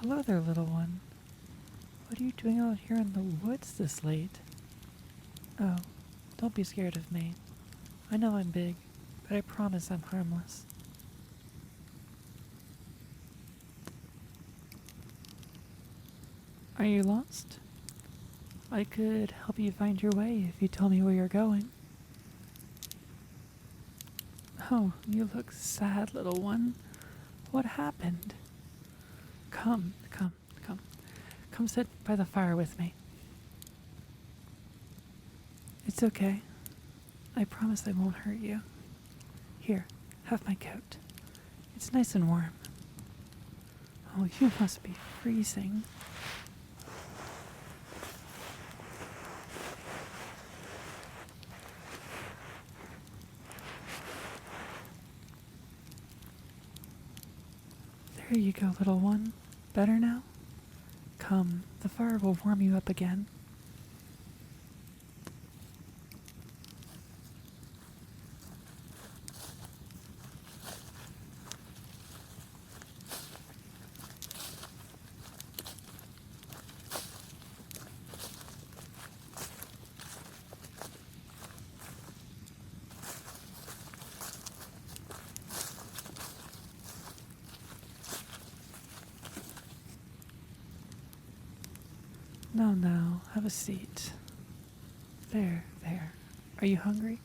Hello there, little one. What are you doing out here in the woods this late? Oh, don't be scared of me. I know I'm big, but I promise I'm harmless. Are you lost? I could help you find your way if you tell me where you're going. Oh, you look sad, little one. What happened? Come, come, come. Come sit by the fire with me. It's okay. I promise I won't hurt you. Here, have my coat. It's nice and warm. Oh, you must be freezing. There you go, little one. Better now? Come, the fire will warm you up again. Now, have a seat. There. Are you hungry?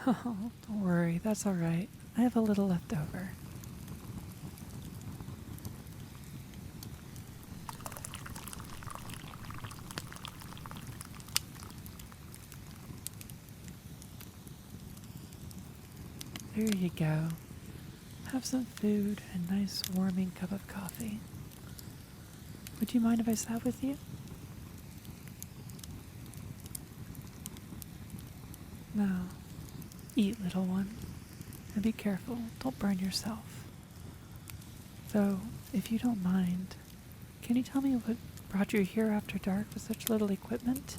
Oh, don't worry, that's all right. I have a little left over. There you go. Have some food and a nice warming cup of coffee. Would you mind if I sat with you? Now, eat, little one. And be careful, don't burn yourself. Though, if you don't mind, can you tell me what brought you here after dark with such little equipment?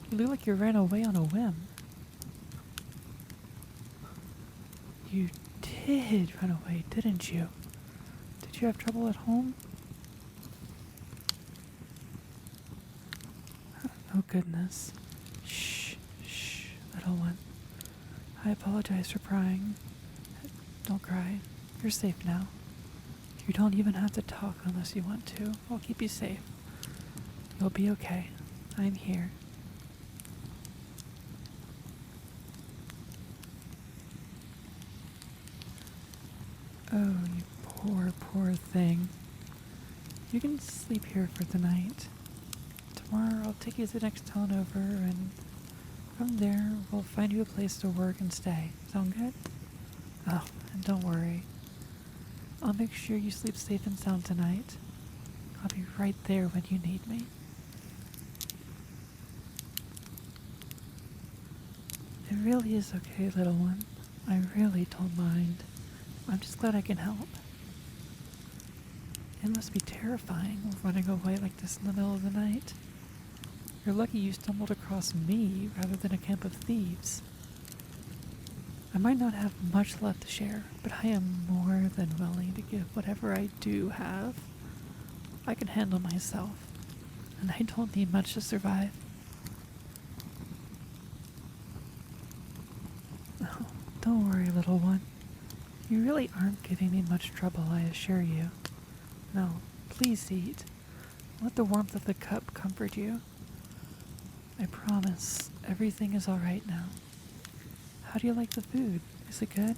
You look like you ran away on a whim. You did run away, didn't you? Did you have trouble at home? Oh goodness. Shh, little one. I apologize for prying. Don't cry. You're safe now. You don't even have to talk unless you want to. I'll keep you safe. You'll be okay. I'm here. Oh, you poor thing. You can sleep here for the night. Tomorrow I'll take you to the next town over, and from there we'll find you a place to work and stay. Sound good? Oh, and don't worry. I'll make sure you sleep safe and sound tonight. I'll be right there when you need me. It really is okay, little one. I really don't mind. I'm just glad I can help. It must be terrifying running away like this in the middle of the night. You're lucky you stumbled across me rather than a camp of thieves. I might not have much left to share, but I am more than willing to give whatever I do have. I can handle myself, and I don't need much to survive. Oh, don't worry, little one. You really aren't giving me much trouble, I assure you. No, please eat. Let the warmth of the cup comfort you. I promise everything is all right now. How do you like the food? Is it good?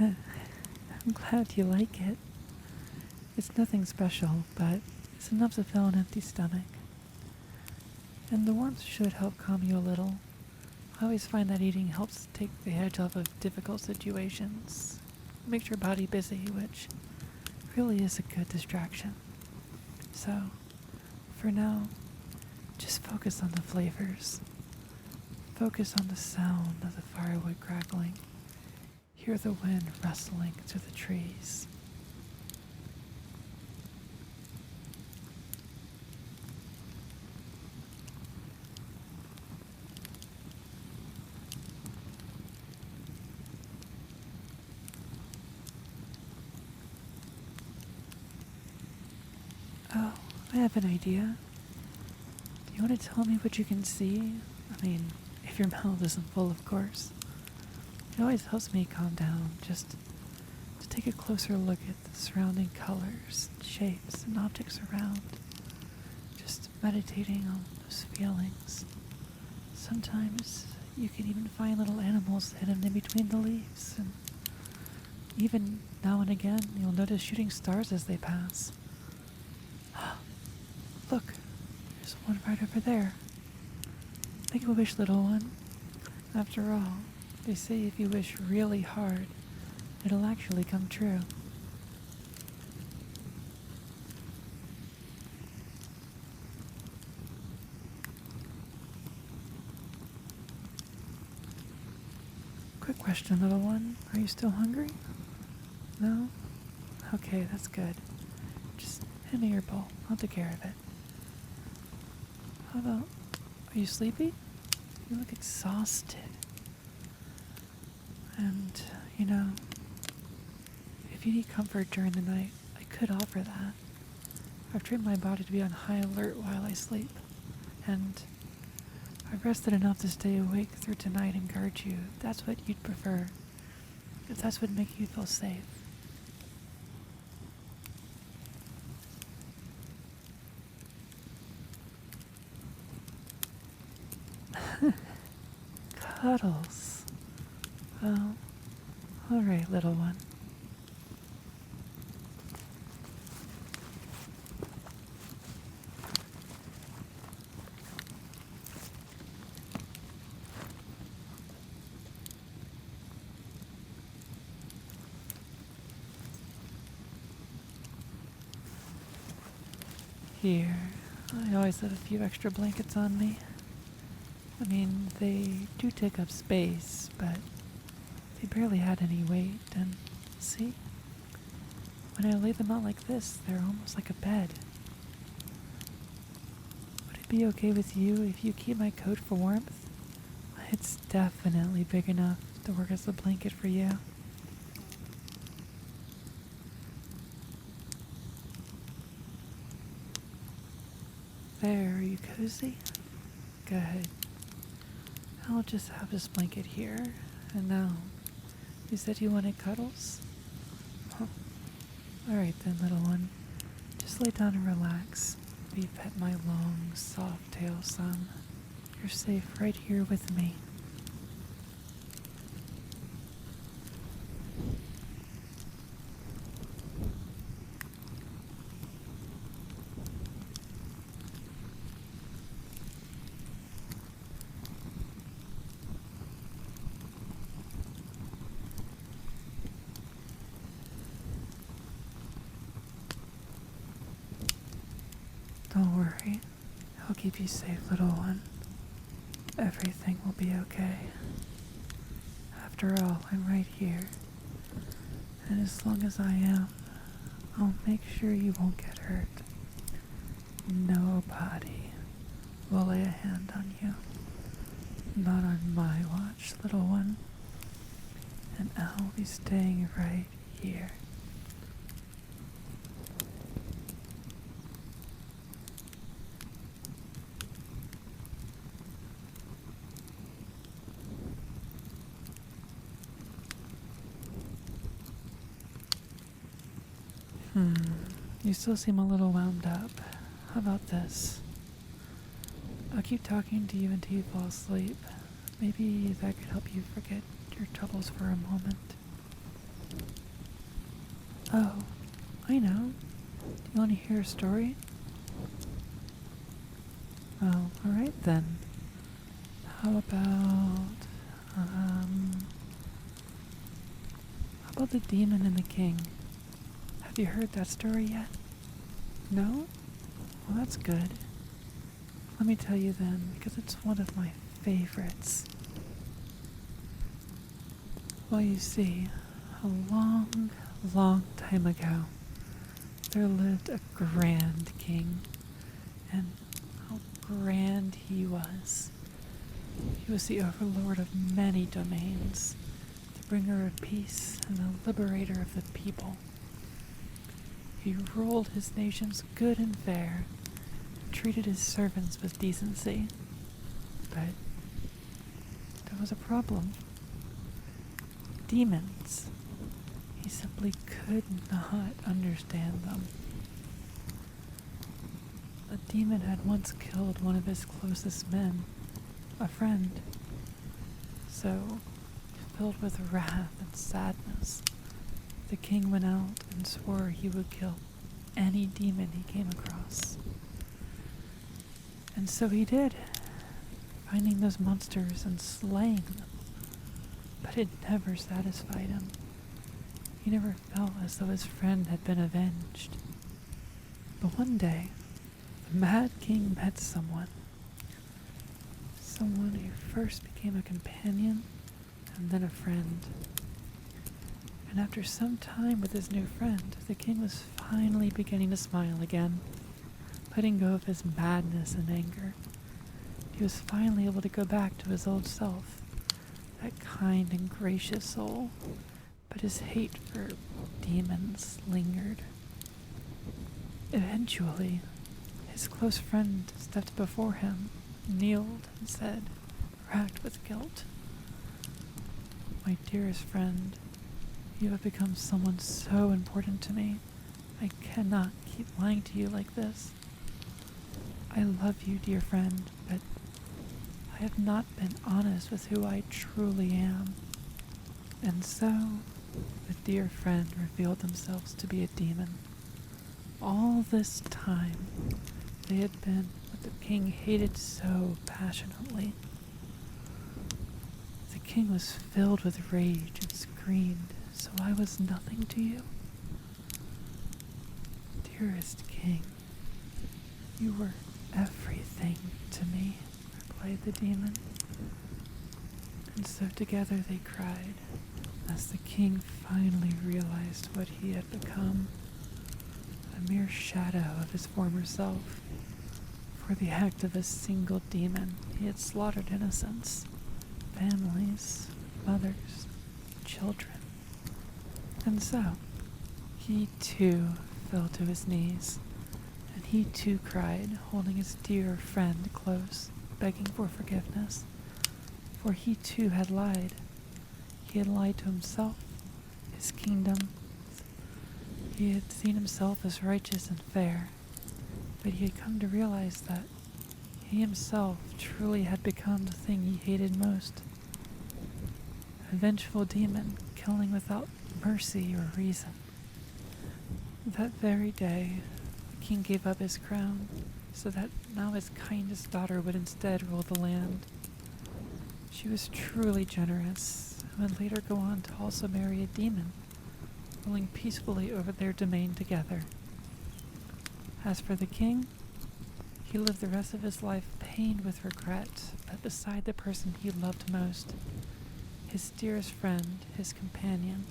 I'm glad you like it. It's nothing special, but it's enough to fill an empty stomach. And the warmth should help calm you a little. I always find that eating helps take the edge off of difficult situations. Makes your body busy, which really is a good distraction. So, for now, just focus on the flavors. Focus on the sound of the firewood crackling. Hear the wind rustling through the trees. Oh, I have an idea. Do you want to tell me what you can see? I mean, if your mouth isn't full, of course. It always helps me calm down, just to take a closer look at the surrounding colors, shapes, and objects around. Just meditating on those feelings. Sometimes you can even find little animals hidden in between the leaves, and even now and again you'll notice shooting stars as they pass. Look, there's one right over there. Make a wish, little one. After all, they say if you wish really hard, it'll actually come true. Quick question, little one. Are you still hungry? No? Okay, that's good. Just hand me your bowl. I'll take care of it. How about... Are you sleepy? You look exhausted. And, if you need comfort during the night, I could offer that. I've trained my body to be on high alert while I sleep. And I've rested enough to stay awake through tonight and guard you, if that's what you'd prefer. If that's what would make you feel safe. Cuddles. Well, alright, little one. Here, I always have a few extra blankets on me. I mean, they do take up space, but they barely had any weight, and see? When I lay them out like this, they're almost like a bed. Would it be okay with you if you keep my coat for warmth? It's definitely big enough to work as a blanket for you. There, are you cozy? Good. I'll just have this blanket here. And now, you said you wanted cuddles? Huh. Alright then, little one. Just lay down and relax. Be pet my long, soft tail, son. You're safe right here with me. Don't worry. I'll keep you safe, little one. Everything will be okay. After all, I'm right here. And as long as I am, I'll make sure you won't get hurt. Nobody will lay a hand on you. Not on my watch, little one. And I'll be staying right here. You still seem a little wound up. How about this? I'll keep talking to you until you fall asleep. Maybe that could help you forget your troubles for a moment. Oh, I know. Do you want to hear a story? Well, alright then. How about the demon and the king? Have you heard that story yet? No? Well, that's good. Let me tell you then, because it's one of my favorites. Well, you see, a long, long time ago, there lived a grand king, and how grand he was. He was the overlord of many domains, the bringer of peace and the liberator of the people. He ruled his nations good and fair, treated his servants with decency. But there was a problem. Demons. He simply could not understand them. A demon had once killed one of his closest men, a friend. So, filled with wrath and sadness, the king went out and swore he would kill any demon he came across. And so he did, finding those monsters and slaying them. But it never satisfied him. He never felt as though his friend had been avenged. But one day, the Mad King met someone who first became a companion and then a friend. And after some time with his new friend, the king was finally beginning to smile again, letting go of his madness and anger. He was finally able to go back to his old self, that kind and gracious soul, but his hate for demons lingered. Eventually, his close friend stepped before him, kneeled, and said, racked with guilt, "My dearest friend, you have become someone so important to me. I cannot keep lying to you like this. I love you, dear friend, but I have not been honest with who I truly am." And so, the dear friend revealed themselves to be a demon. All this time, they had been what the king hated so passionately. The king was filled with rage and screamed, "So I was nothing to you?" "Dearest king, you were everything to me," replied the demon. And so together they cried, as the king finally realized what he had become, a mere shadow of his former self. For the act of a single demon, he had slaughtered innocents, families, mothers, children. And so, he too fell to his knees, and he too cried, holding his dear friend close, begging for forgiveness. For he too had lied. He had lied to himself, his kingdom. He had seen himself as righteous and fair, but he had come to realize that he himself truly had become the thing he hated most. A vengeful demon, killing without mercy or reason. That very day, the king gave up his crown, so that now his kindest daughter would instead rule the land. She was truly generous, and would later go on to also marry a demon, ruling peacefully over their domain together. As for the king, he lived the rest of his life pained with regret, but beside the person he loved most, his dearest friend, his companion.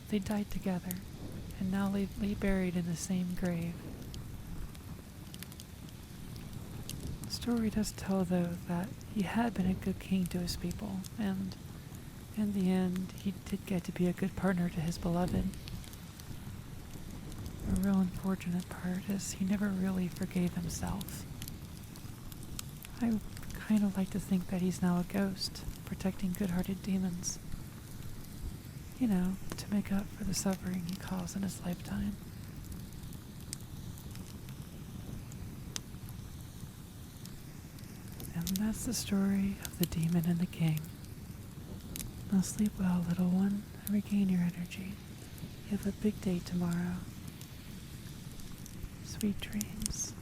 They died together, and now lay buried in the same grave. The story does tell, though, that he had been a good king to his people, and in the end, he did get to be a good partner to his beloved. The real unfortunate part is he never really forgave himself. I kind of like to think that he's now a ghost, protecting good-hearted demons. You know, to make up for the suffering he caused in his lifetime. And that's the story of the demon and the king. Now sleep well, little one, and regain your energy. You have a big day tomorrow. Sweet dreams.